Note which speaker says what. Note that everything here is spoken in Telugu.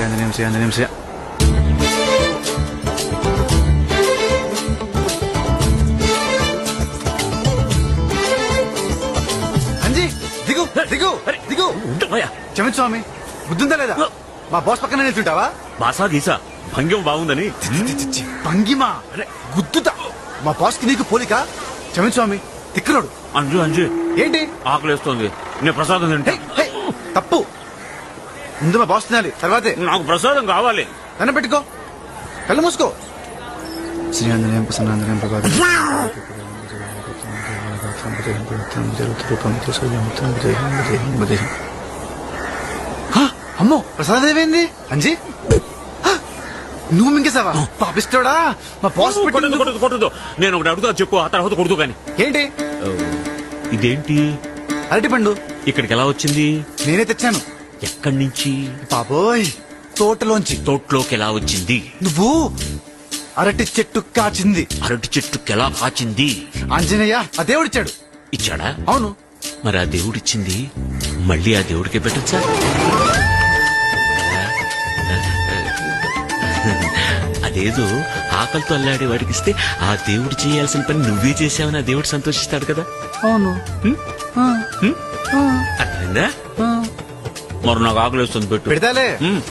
Speaker 1: ఆంజనేయం శ్రీ. అంజీ దిగు దిగు దిగు. క్షమించు స్వామి, బుద్ధుందా లేదా? మా బాస్ పక్కన నిల్చుంటావా?
Speaker 2: బాసా గీసా భంగ్యం బాగుందని.
Speaker 1: భంగిమా గుద్దుతా. మా బాస్ కి నీకు పోలిక. క్షమించు స్వామి, తిక్కునోడు.
Speaker 2: అంజు
Speaker 1: ఏంటి
Speaker 2: ఆకలిస్తోంది, నేను ప్రసాదం తింటా.
Speaker 1: హే, తప్పు. ముందు మా బాస్ తినాలి, తర్వాతే.
Speaker 2: నాకు ప్రసాదం కావాలి.
Speaker 1: దండం పెట్టుకో, కళ్ళు మూసుకో. శ్రీ ఆంజనేయం ప్రసన్నాంజనేయం ప్రభాకర్. అమ్మో, ప్రసాదం ఏమైంది? అంజీ నువ్వు మింగేసావా? పాపిస్తాడా? మా బాస్
Speaker 2: కొట్టదు. నేను ఒకటి అడుగుతా, చెప్పు, ఆ తర్వాత కొడుతూ గాని.
Speaker 1: ఏంటి?
Speaker 2: ఇదేంటి?
Speaker 1: అరటి పండు.
Speaker 2: ఇక్కడికి ఎలా వచ్చింది?
Speaker 1: నేనే తెచ్చాను.
Speaker 2: ఎక్కడి నుంచి?
Speaker 1: బాబోయ్, తోటలోంచి.
Speaker 2: తోటలోకి ఎలా వచ్చింది?
Speaker 1: నువ్వు అరటి చెట్టు కాచింది.
Speaker 2: అరటి చెట్టుకి ఎలా కాచింది?
Speaker 1: ఆంజనేయ ఆ దేవుడిచ్చాడు.
Speaker 2: ఇచ్చాడా?
Speaker 1: అవును.
Speaker 2: మరి ఆ దేవుడిచ్చింది మళ్ళీ ఆ దేవుడికే పెట్టచ్చా? అదేదో ఆకలితో అల్లాడే వాడికి ఇస్తే ఆ దేవుడు చేయాల్సిన పని నువ్వే చేసావని ఆ దేవుడు సంతోషిస్తాడు కదా.
Speaker 1: అవును.
Speaker 2: అర్థమైందా? మరి నాకు ఆకలి వస్తుంది, పెట్టు.
Speaker 1: పెడతాలే.